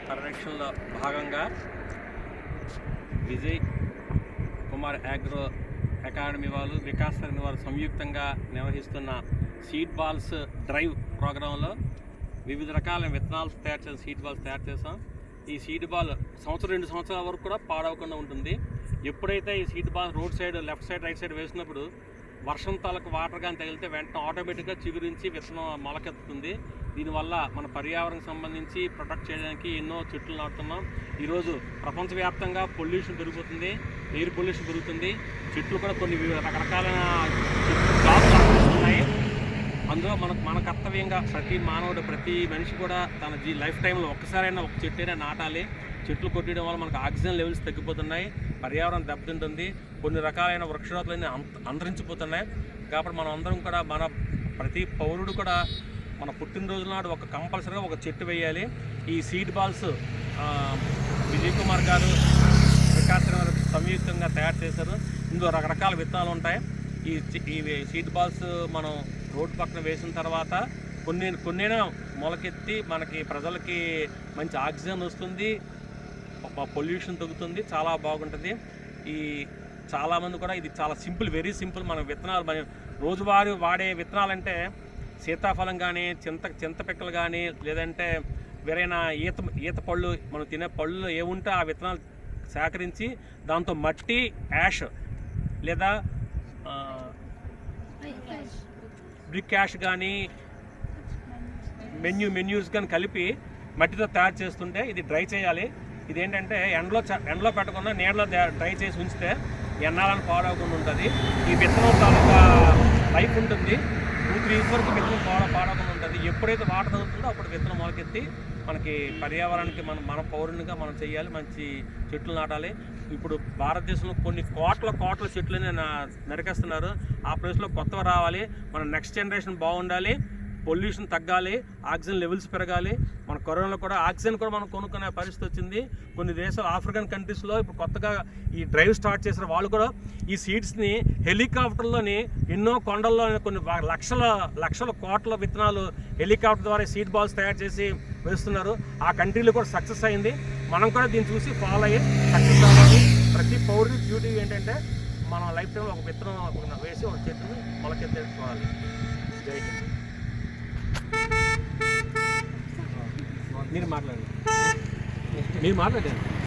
పరిరక్షణలో భాగంగా Vijay Kumar agro academy వాళ్ళు, వికాస్ సరణి వారు సంయుక్తంగా నిర్వహిస్తున్న సీడ్ బాల్స్ డ్రైవ్ ప్రోగ్రాంలో వివిధ రకాల విత్తనాలు తయారు చేసిన సీడ్ బాల్స్ తయారు చేసాం. ఈ సీడ్ బాల్ సంవత్సరం 2 సంవత్సరాల వరకు కూడా పాడవకుండా ఉంటుంది. ఎప్పుడైతే ఈ seed ball road side, left side, right side వేసినప్పుడు వర్షం తాలకు వాటర్ కానీ తగిలితే వెంటనే ఆటోమేటిక్గా చిగురించి విత్తనం మొలకెత్తుతుంది. దీనివల్ల మన పర్యావరణం సంబంధించి ప్రొటెక్ట్ చేయడానికి ఎన్నో చెట్లు నాటుతున్నాం. ఈరోజు ప్రపంచవ్యాప్తంగా పొల్యూషన్ పెరుగుతుంది, ఎయిర్ పొల్యూషన్ పెరుగుతుంది. చెట్లు కూడా కొన్ని రకరకాలైన జాబ్స్ ఉన్నాయి. అందులో మన కర్తవ్యంగా ప్రతి మానవుడు, ప్రతి మనిషి కూడా తన లైఫ్ టైంలో ఒక్కసారైనా ఒక చెట్టు అయినా నాటాలి. చెట్లు కొట్టడం వల్ల మనకు ఆక్సిజన్ లెవెల్స్ తగ్గిపోతున్నాయి, పర్యావరణం దెబ్బతింటుంది, కొన్ని రకాలైన వృక్షజాతులన్నీ అంతరించిపోతున్నాయి. కాబట్టి మనం అందరం కూడా, మన ప్రతి పౌరుడు కూడా మన పుట్టినరోజు నాడు కంపల్సరీగా ఒక చెట్టు వేయాలి. ఈ సీడ్ బాల్స్ విజయ్ కుమార్ గారు, వికాస్ గారు సంయుక్తంగా తయారు చేశారు. ఇందులో రకరకాల విత్తనాలు ఉంటాయి. ఈ సీడ్ బాల్స్ మనం రోడ్డు పక్కన వేసిన తర్వాత కొన్నైనా మొలకెత్తి మనకి ప్రజలకి మంచి ఆక్సిజన్ వస్తుంది, పొల్యూషన్ తగ్గుతుంది, చాలా బాగుంటుంది. చాలామంది కూడా ఇది చాలా సింపుల్, వెరీ సింపుల్. మన విత్తనాలు, మన రోజువారీ వాడే విత్తనాలంటే సీతాఫలం కానీ, చింతపిక్కలు కానీ, లేదంటే వేరైనా ఈత పళ్ళు, మనం తినే పళ్ళు ఏముంటే ఆ విత్తనాలు సేకరించి దాంతో మట్టి, యాష్ లేదా బ్రిక్ యాష్ కానీ, మెన్యూస్ కానీ కలిపి మట్టితో తయారు చేస్తుంటే ఇది డ్రై చేయాలి. ఇదేంటంటే ఎండలో పెట్టకుండా నీడలో డ్రై చేసి ఉంచితే ఎన్నాలని పాడవకుండా ఉంటుంది. ఈ విత్తనం తాలూకా లైఫ్ ఉంటుంది, 2-3 years వరకు విత్తనం పాడవకుండా ఉంటుంది. ఎప్పుడైతే వాటర్ తగ్గుతుందో అప్పుడు విత్తనం మొలకెత్తి మనకి పర్యావరణానికి మన పౌరునిగా మనం చేయాలి, మంచి చెట్లు నాటాలి. ఇప్పుడు భారతదేశంలో కొన్ని కోట్ల చెట్లని నరికేస్తున్నారు. ఆ ప్లేస్లో కొత్తగా రావాలి. మన నెక్స్ట్ జనరేషన్ బాగుండాలి, పొల్యూషన్ తగ్గాలి, ఆక్సిజన్ లెవెల్స్ పెరగాలి. మన కరోనాలో కూడా ఆక్సిజన్ కూడా మనం కొనుక్కునే పరిస్థితి వచ్చింది. కొన్ని దేశాలు, ఆఫ్రికన్ కంట్రీస్లో ఇప్పుడు కొత్తగా ఈ డ్రైవ్ స్టార్ట్ చేసిన వాళ్ళు కూడా ఈ సీడ్స్ని హెలికాప్టర్లోని ఎన్నో కొండల్లో కొన్ని లక్షల కోట్ల విత్తనాలు హెలికాప్టర్ ద్వారా సీడ్ బాల్స్ తయారు చేసి వేస్తున్నారు. ఆ కంట్రీలో కూడా సక్సెస్ అయింది. మనం కూడా దీన్ని చూసి ఫాలో అయ్యి సక్సెస్ అవ్వాలి. ప్రతి పౌరుడి డ్యూటీ ఏంటంటే మన లైఫ్ టైంలో ఒక విత్తనం వేసి ఒక చెట్టుని మొలకెత్తుకోవాలి. జై హింద్. మీరు మాట్లాడండి.